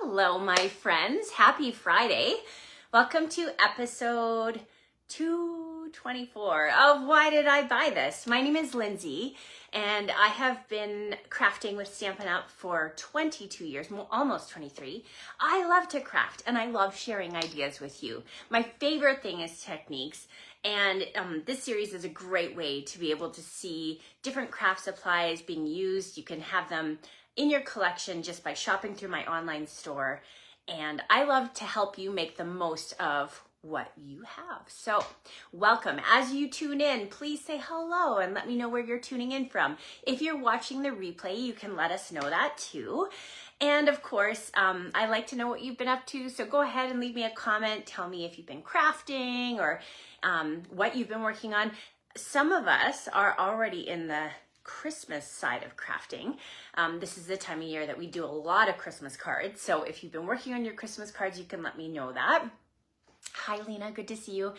Hello, my friends. Happy Friday. Welcome to episode 224 of Why Did I Buy This? My name is Lindsay, and I have been crafting with Stampin' Up for 22 years, almost 23. I love to craft, and I love sharing ideas with you. My favorite thing is techniques, and this series is a great way to be able to see different craft supplies being used. You can have them in your collection just by shopping through my online store. And I love to help you make the most of what you have. So welcome. As you tune in, please say hello and let me know where you're tuning in from. If you're watching the replay, you can let us know that too. And of course, I like to know what you've been up to. So go ahead and leave me a comment. Tell me if you've been crafting or what you've been working on. Some of us are already in the Christmas side of crafting. This is the time of year that we do a lot of Christmas cards. So if you've been working on your Christmas cards, you can let me know that. Hi, Lena. Good to see you.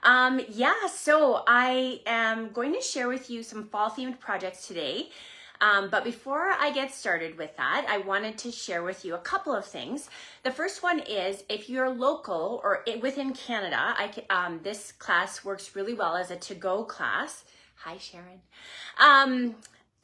So I am going to share with you some fall themed projects today. But before I get started with that, I wanted to share with you a couple of things. The first one is if you're local or within Canada, this class works really well as a to-go class. Hi, Sharon.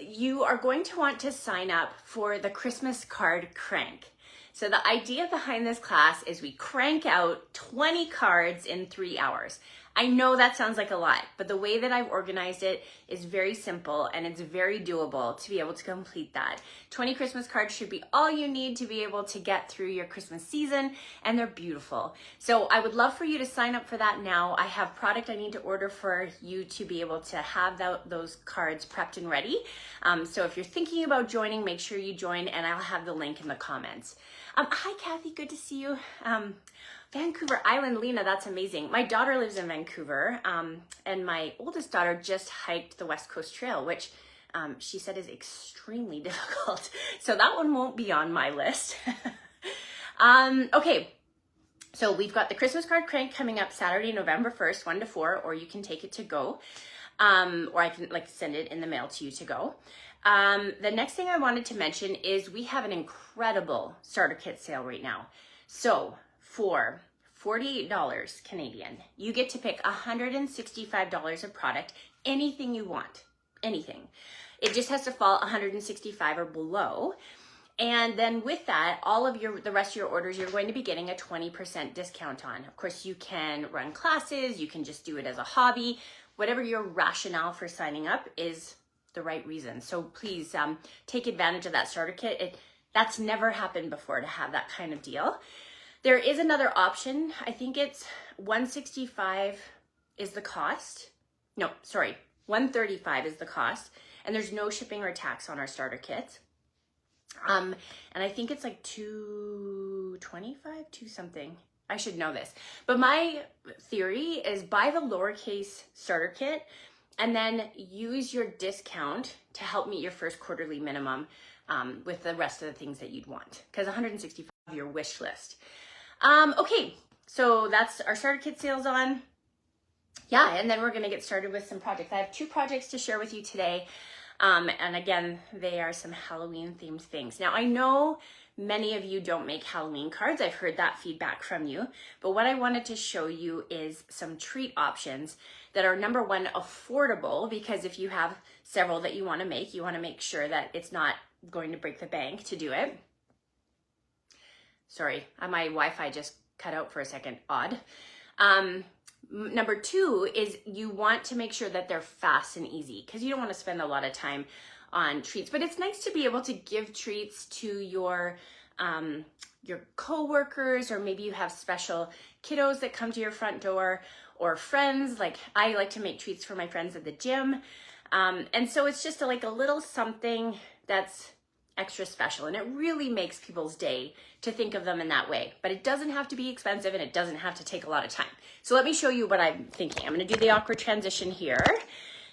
You are going to want to sign up for the Christmas card crank. So the idea behind this class is we crank out 20 cards in 3 hours. I know that sounds like a lot, but the way that I've organized it is very simple and it's very doable to be able to complete that. 20 Christmas cards should be all you need to be able to get through your Christmas season, and they're beautiful. So I would love for you to sign up for that now. I have product I need to order for you to be able to have those cards prepped and ready. So if you're thinking about joining, make sure you join, and I'll have the link in the comments. Hi, Kathy. Good to see you. Vancouver Island, Lena, that's amazing. My daughter lives in Vancouver, and my oldest daughter just hiked the West Coast Trail, which she said is extremely difficult. So that one won't be on my list. Okay, so we've got the Christmas card crank coming up Saturday, November 1st, 1 to 4, or you can take it to go, or I can send it in the mail to you to go. The next thing I wanted to mention is we have an incredible starter kit sale right now. So for $48 Canadian, you get to pick $165 of product, anything you want, anything. It just has to fall $165 or below. And then with that, all of the rest of your orders, you're going to be getting a 20% discount on. Of course, you can run classes, you can just do it as a hobby. Whatever your rationale for signing up is the right reason. So please take advantage of that starter kit. That's never happened before to have that kind of deal. There is another option. I think it's $165 is the cost. No, sorry, $135 is the cost. And there's no shipping or tax on our starter kits. And I think it's like $225, $2 something. I should know this. But my theory is buy the lowercase starter kit and then use your discount to help meet your first quarterly minimum with the rest of the things that you'd want. Because $165 is your wish list. Okay, so that's our starter kit sales on. Yeah, and then we're gonna get started with some projects. I have 2 projects to share with you today. And again, they are some Halloween themed things. Now I know many of you don't make Halloween cards. I've heard that feedback from you. But what I wanted to show you is some treat options that are, number one, affordable, because if you have several that you wanna make sure that it's not going to break the bank to do it. Sorry, my Wi-Fi just cut out for a second, odd. Number 2 is you want to make sure that they're fast and easy because you don't want to spend a lot of time on treats, but it's nice to be able to give treats to your coworkers, or maybe you have special kiddos that come to your front door, or friends. Like I like to make treats for my friends at the gym. And so it's just like a little something that's extra special, and it really makes people's day to think of them in that way. But it doesn't have to be expensive, and it doesn't have to take a lot of time. So let me show you what I'm thinking. I'm going to do the awkward transition here,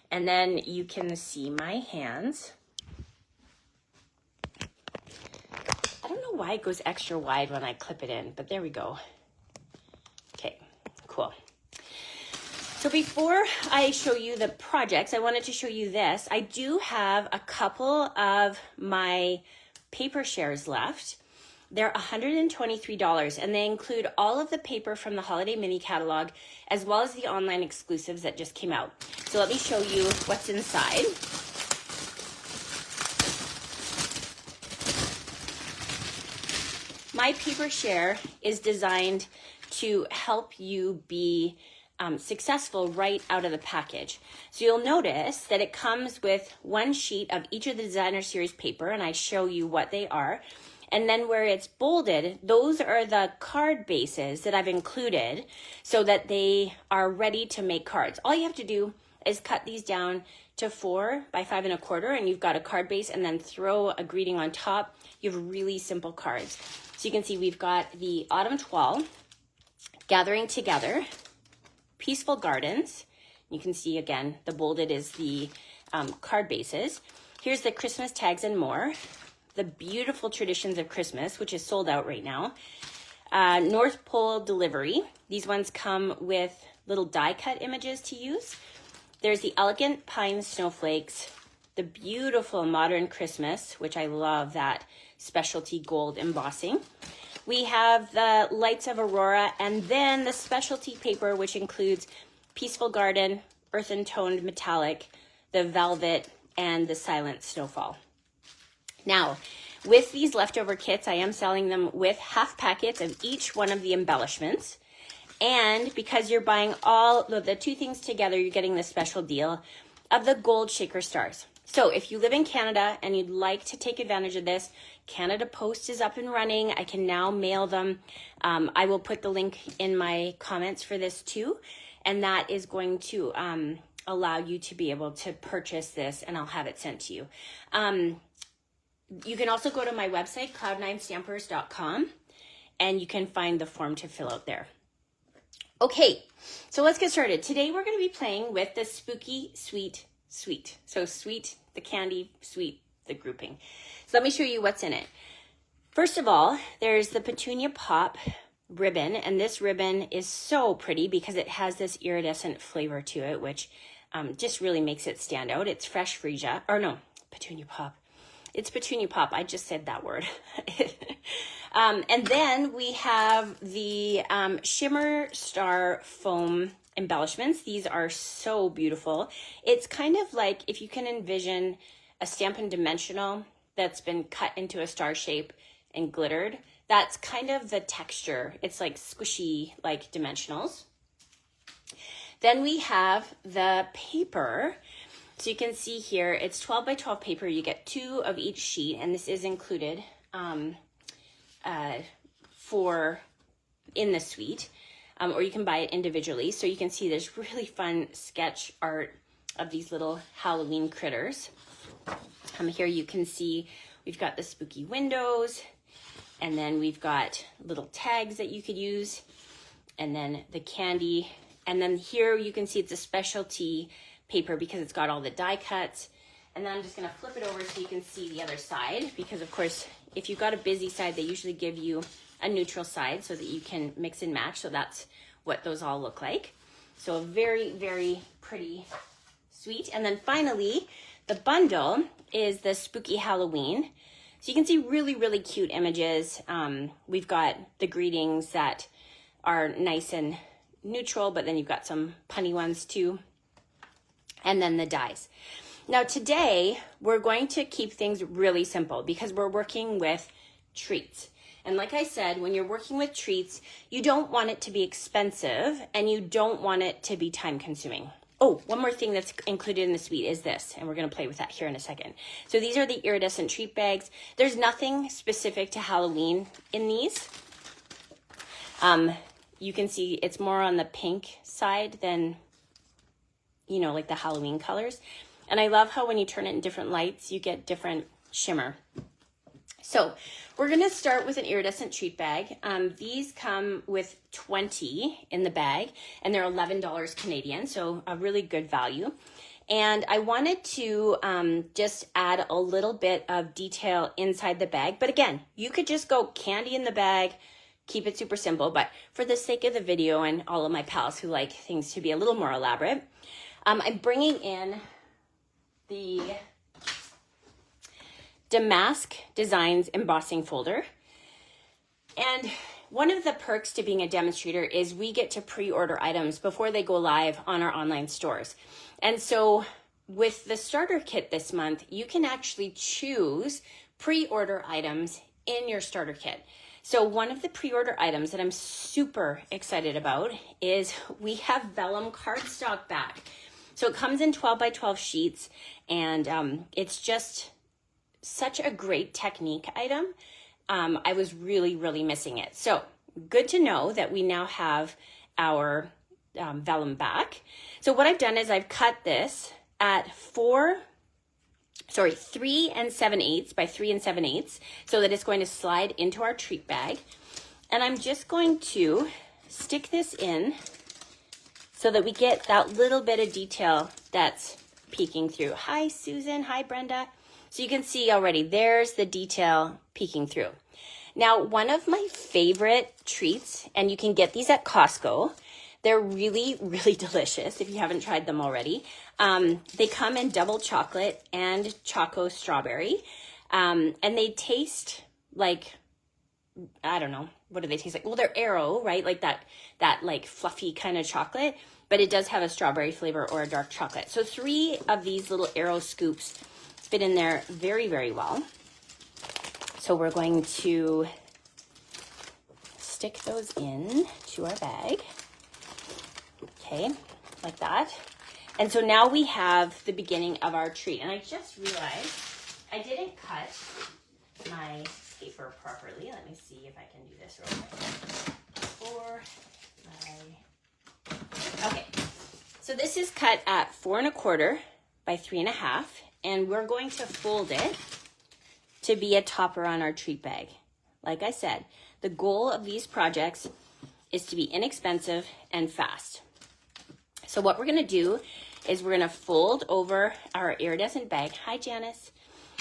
and then you can see my hands. I don't know why it goes extra wide when I clip it in, but there we go. Okay, cool. So before I show you the projects, I wanted to show you this. I do have a couple of my paper shares left. They're $123, and they include all of the paper from the holiday mini catalog, as well as the online exclusives that just came out. So let me show you what's inside. My paper share is designed to help you be successful right out of the package. So you'll notice that it comes with one sheet of each of the designer series paper, and I show you what they are. And then where it's bolded, those are the card bases that I've included so that they are ready to make cards. All you have to do is cut these down to 4 by 5 1/4, and you've got a card base, and then throw a greeting on top. You have really simple cards. So you can see we've got the Autumn Twirl, Gathering Together, Peaceful Gardens. You can see again, the bolded is the card bases. Here's the Christmas Tags and More, the Beautiful Traditions of Christmas, which is sold out right now. North Pole Delivery. These ones come with little die cut images to use. There's the Elegant Pine Snowflakes, the Beautiful Modern Christmas, which I love that specialty gold embossing. We have the Lights of Aurora, and then the specialty paper, which includes Peaceful Garden, Earthen Toned Metallic, the Velvet, and the Silent Snowfall. Now, with these leftover kits, I am selling them with half packets of each one of the embellishments. And because you're buying all the two things together, you're getting the special deal of the gold shaker stars. So if you live in Canada and you'd like to take advantage of this, Canada Post is up and running. I can now mail them. I will put the link in my comments for this too. And that is going to allow you to be able to purchase this, and I'll have it sent to you. You can also go to my website, cloud9stampers.com, and you can find the form to fill out there. Okay, so let's get started. Today we're going to be playing with the Spooky Sweet Sweet. So sweet, the candy, sweet, the grouping. So let me show you what's in it. First of all, there's the Petunia Pop ribbon, and this ribbon is so pretty because it has this iridescent flavor to it, which just really makes it stand out. It's fresh freesia, or no, Petunia Pop. It's Petunia Pop. I just said that word. And then we have the Shimmer Star Foam embellishments. These are so beautiful. It's kind of like if you can envision a Stampin' Dimensional that's been cut into a star shape and glittered. That's kind of the texture. It's like squishy, like dimensionals. Then we have the paper. So you can see here, it's 12 by 12 paper. You get 2 of each sheet, and this is included for in the suite, or you can buy it individually. So you can see there's really fun sketch art of these little Halloween critters. Here you can see we've got the spooky windows, and then we've got little tags that you could use, and then the candy. And then here you can see it's a specialty paper because it's got all the die cuts. And then I'm just going to flip it over so you can see the other side, because of course if you've got a busy side, they usually give you a neutral side so that you can mix and match. So that's what those all look like. So a very, very pretty suite. And then finally, the bundle is the Spooky Halloween. So you can see really, really cute images. We've got the greetings that are nice and neutral, but then you've got some punny ones too. And then the dies. Now today, we're going to keep things really simple because we're working with treats. And like I said, when you're working with treats, you don't want it to be expensive and you don't want it to be time consuming. Oh, one more thing that's included in the suite is this, and we're going to play with that here in a second. So these are the iridescent treat bags. There's nothing specific to Halloween in these. You can see it's more on the pink side than, you know, like the Halloween colors. And I love how when you turn it in different lights, you get different shimmer. So we're going to start with an iridescent treat bag. These come with 20 in the bag, and they're $11 Canadian, so a really good value. And I wanted to just add a little bit of detail inside the bag. But again, you could just go candy in the bag, keep it super simple. But for the sake of the video and all of my pals who like things to be a little more elaborate, I'm bringing in the Damask Designs embossing folder. And one of the perks to being a demonstrator is we get to pre-order items before they go live on our online stores. And so with the starter kit this month, you can actually choose pre-order items in your starter kit. So one of the pre-order items that I'm super excited about is we have vellum cardstock back. So it comes in 12 by 12 sheets, and it's just such a great technique item. I was really, really missing it. So good to know that we now have our vellum back. So what I've done is I've cut this at 3 7/8 by 3 7/8 so that it's going to slide into our treat bag. And I'm just going to stick this in so that we get that little bit of detail that's peeking through. Hi, Susan. Hi, Brenda. So you can see already there's the detail peeking through. Now, one of my favorite treats, and you can get these at Costco, they're really, really delicious if you haven't tried them already. They come in double chocolate and choco strawberry, and they taste like, I don't know, what do they taste like? Well, they're Aero, right? Like that like fluffy kind of chocolate, but it does have a strawberry flavor or a dark chocolate. So 3 of these little Aero scoops fit in there very, very well. So we're going to stick those in to our bag. Okay, like that. And so now we have the beginning of our treat. And I just realized I didn't cut my paper properly. Let me see if I can do this real quick. Okay, so this is cut at 4 1/4 by 3 1/2, and we're going to fold it to be a topper on our treat bag. Like I said, the goal of these projects is to be inexpensive and fast. So what we're gonna do is we're gonna fold over our iridescent bag. Hi, Janice.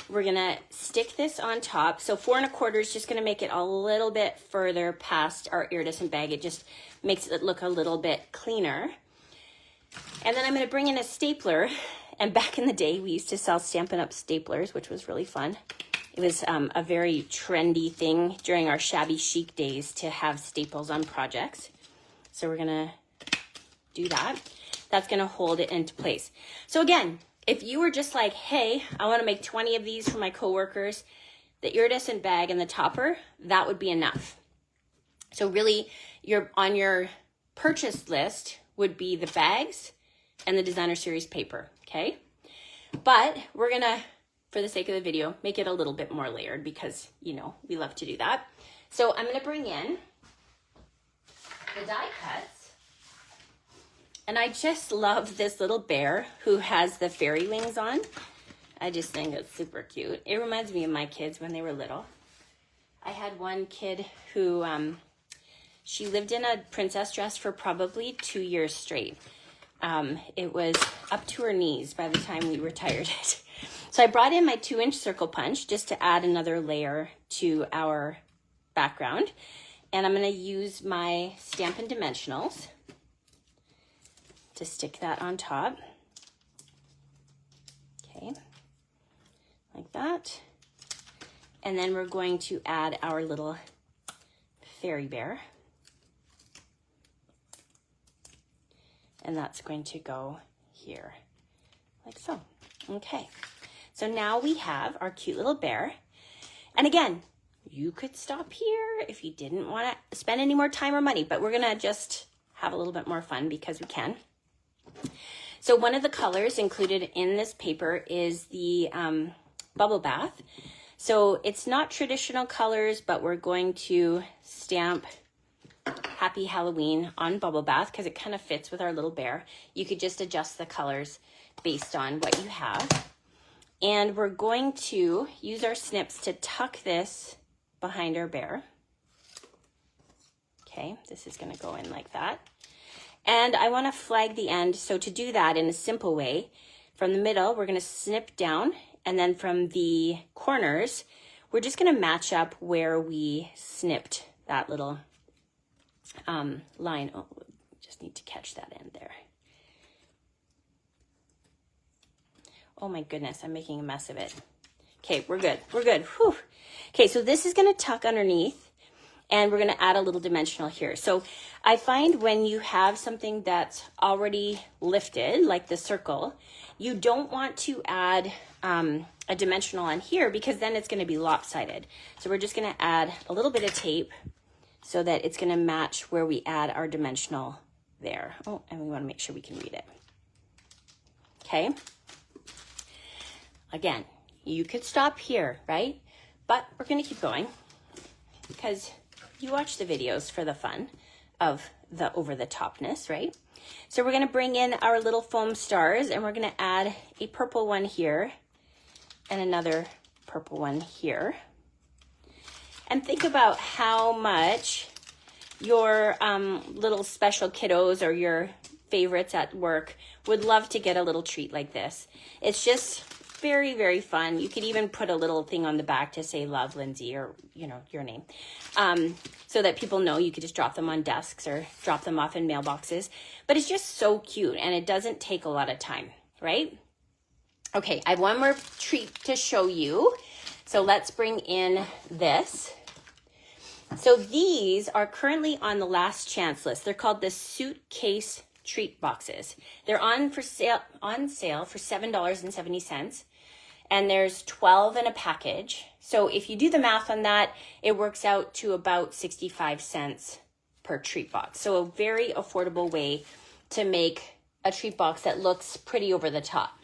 We're gonna stick this on top. So 4 1/4 is just gonna make it a little bit further past our iridescent bag. It just makes it look a little bit cleaner. And then I'm gonna bring in a stapler. And back in the day, we used to sell Stampin' Up staplers, which was really fun. It was a very trendy thing during our shabby chic days to have staples on projects. So we're gonna do that. That's gonna hold it into place. So again, if you were just like, hey, I wanna make 20 of these for my coworkers, the iridescent bag and the topper, that would be enough. So really, on your purchase list would be the bags and the designer series paper, okay? But we're gonna, for the sake of the video, make it a little bit more layered because, you know, we love to do that. So I'm gonna bring in the die cuts. And I just love this little bear who has the fairy wings on. I just think it's super cute. It reminds me of my kids when they were little. I had one kid who, she lived in a princess dress for probably 2 years straight. It was up to her knees by the time we retired it. So I brought in my 2-inch circle punch just to add another layer to our background. And I'm gonna use my Stampin' Dimensionals to stick that on top. Okay, like that. And then we're going to add our little fairy bear. And that's going to go here, like so. Okay, so now we have our cute little bear. And again, you could stop here if you didn't want to spend any more time or money, but we're gonna just have a little bit more fun because we can. So one of the colors included in this paper is the bubble bath. So it's not traditional colors, but we're going to stamp Happy Halloween on bubble bath because it kind of fits with our little bear. You could just adjust the colors based on what you have. And we're going to use our snips to tuck this behind our bear. Okay, this is gonna go in like that. And I wanna flag the end. So to do that in a simple way, from the middle, we're gonna snip down, and then from the corners, we're just gonna match up where we snipped that little line. Oh, just need to catch that end there. Oh my goodness, I'm making a mess of it. Okay, we're good, we're good. Whew. Okay, so this is gonna tuck underneath, And we're gonna add a little dimensional here. So I find when you have something that's already lifted, like the circle, you don't want to add a dimensional on here because then it's gonna be lopsided. So we're just gonna add a little bit of tape so that it's gonna match where we add our dimensional there. Oh, and we wanna make sure we can read it. Okay. Again, you could stop here, right? But we're gonna keep going because you watch the videos for the fun of the over-the-topness, right? So we're gonna bring in our little foam stars and we're gonna add a purple one here and another purple one here. And think about how much your little special kiddos or your favorites at work would love to get a little treat like this. It's just very, very fun. You could even put a little thing on the back to say love Lindsay or, you know, your name. So that people know. You could just drop them on desks or drop them off in mailboxes. But it's just so cute and it doesn't take a lot of time, right? Okay, I have one more treat to show you. So let's bring in this. So these are currently on the last chance list. They're called the suitcase treat boxes. They're on sale for $7.70. And there's 12 in a package. So if you do the math on that, it works out to about 65 cents per treat box. So a very affordable way to make a treat box that looks pretty over the top.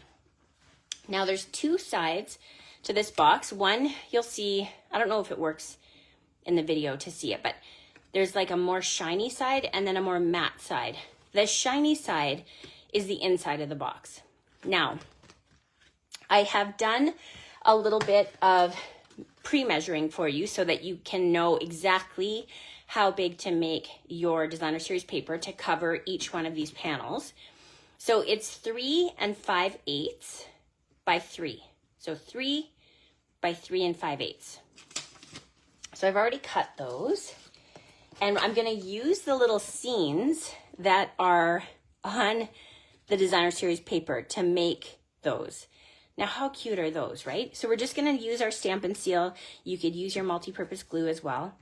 Now there's two sides to this box. One, you'll see, I don't know if it works in the video to see it, but there's like a more shiny side and then a more matte side. The shiny side is the inside of the box. Now, I have done a little bit of pre-measuring for you so that you can know exactly how big to make your designer series paper to cover each one of these panels. So it's 3 5/8 by 3. So 3 by 3 5/8. So I've already cut those. And I'm gonna use the little scenes that are on the designer series paper to make those. Now, how cute are those, right? So we're just gonna use our Stampin' Seal. You could use your multi-purpose glue as well.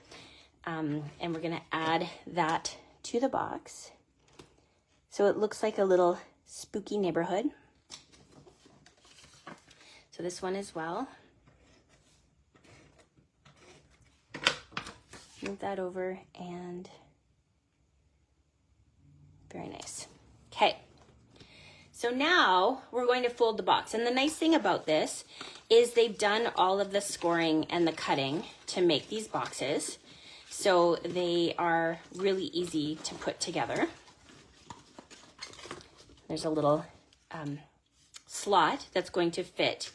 And we're gonna add that to the box. So it looks like a little spooky neighborhood. So this one as well. Move that over and very nice. Okay. So now we're going to fold the box. And the nice thing about this is they've done all of the scoring and the cutting to make these boxes. So they are really easy to put together. There's a little slot that's going to fit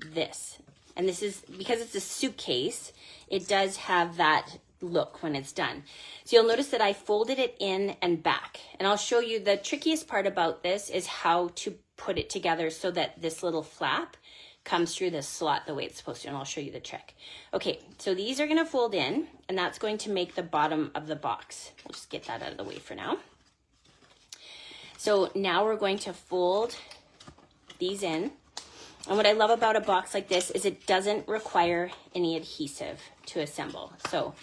this. And this is, because it's a suitcase, it does have that look when it's done. So you'll notice that I folded it in and back. And I'll show you the trickiest part about this is how to put it together so that this little flap comes through this slot the way it's supposed to. And I'll show you the trick. Okay, so these are gonna fold in and that's going to make the bottom of the box. We'll just get that out of the way for now. So now we're going to fold these in. And what I love about a box like this is it doesn't require any adhesive to assemble. So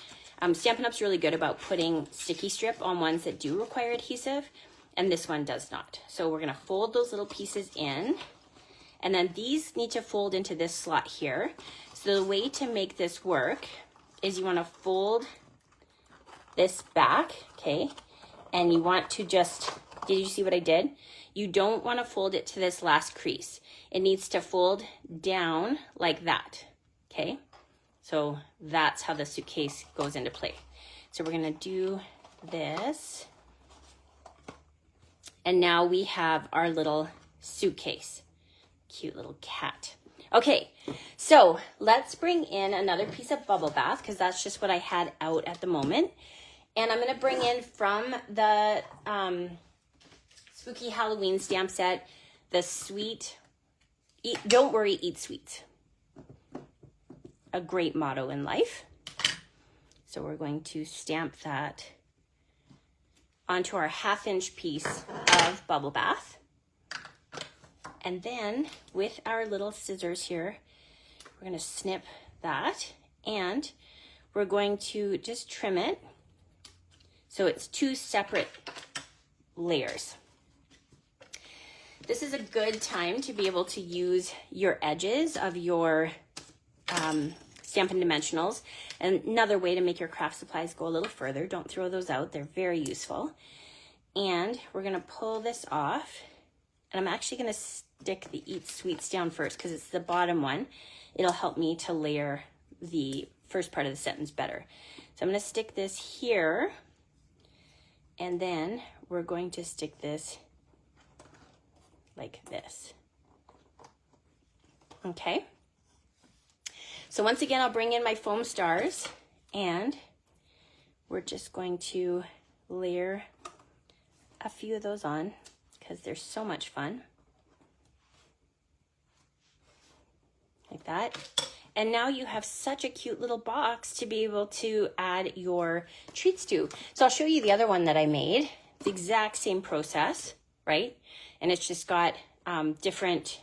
Stampin' Up's really good about putting sticky strip on ones that do require adhesive, and this one does not. So we're gonna fold those little pieces in, and then these need to fold into this slot here. So the way to make this work is you wanna fold this back, okay? And you want to just, did you see what I did? You don't wanna fold it to this last crease. It needs to fold down like that, okay? So that's how the suitcase goes into play. So we're gonna do this. And now we have our little suitcase. Cute little cat. Okay, so let's bring in another piece of bubble bath because that's just what I had out at the moment. And I'm gonna bring in from the Spooky Halloween stamp set, the sweet, don't worry, eat sweets. A great motto in life. So we're going to stamp that onto our 1/2-inch piece of bubble bath. And then with our little scissors here, we're gonna snip that and we're going to just trim it so it's 2 separate layers. This is a good time to be able to use your edges of your Stampin' Dimensionals. And another way to make your craft supplies go a little further. Don't throw those out. They're very useful. And we're going to pull this off. And I'm actually going to stick the Eat Sweets down first because it's the bottom one. It'll help me to layer the first part of the sentence better. So I'm going to stick this here. And then we're going to stick this like this. Okay. So once again, I'll bring in my foam stars and we're just going to layer a few of those on because they're so much fun. Like that. And now you have such a cute little box to be able to add your treats to. So I'll show you the other one that I made. It's the exact same process, right? And it's just got different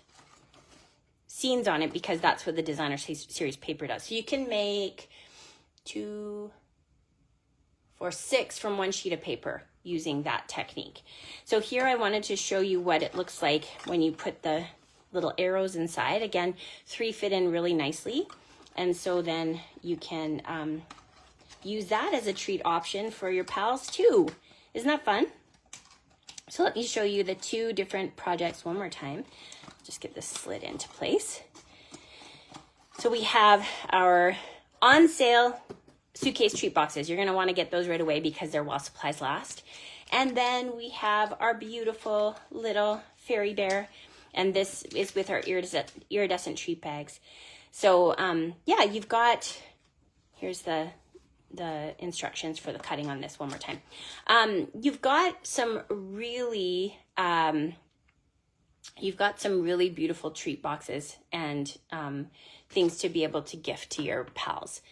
scenes on it because that's what the designer series paper does. So you can make 2, 4, 6 from one sheet of paper using that technique. So here I wanted to show you what it looks like when you put the little arrows inside. Again, 3 fit in really nicely. And so then you can use that as a treat option for your pals too. Isn't that fun? So let me show you the 2 different projects one more time. Just get this slid into place. So we have our on sale suitcase treat boxes. You're going to want to get those right away because they're while supplies last. And then we have our beautiful little fairy bear. And this is with our iridescent treat bags. So yeah, you've got, here's the instructions for the cutting on this one more time. You've got some really beautiful treat boxes and things to be able to gift to your pals.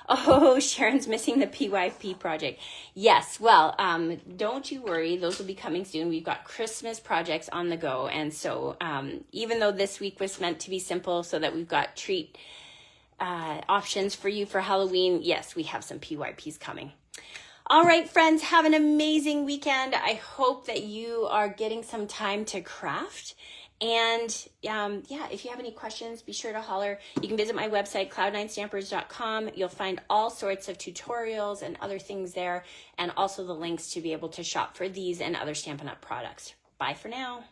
Oh, Sharon's missing the PYP project. Yes, well, don't you worry. Those will be coming soon. We've got Christmas projects on the go. And so even though this week was meant to be simple so that we've got treat options for you for Halloween, yes, we have some PYPs coming. All right, friends, have an amazing weekend. I hope that you are getting some time to craft. And yeah, if you have any questions, be sure to holler. You can visit my website, cloud9stampers.com. You'll find all sorts of tutorials and other things there, and also the links to be able to shop for these and other Stampin' Up products. Bye for now.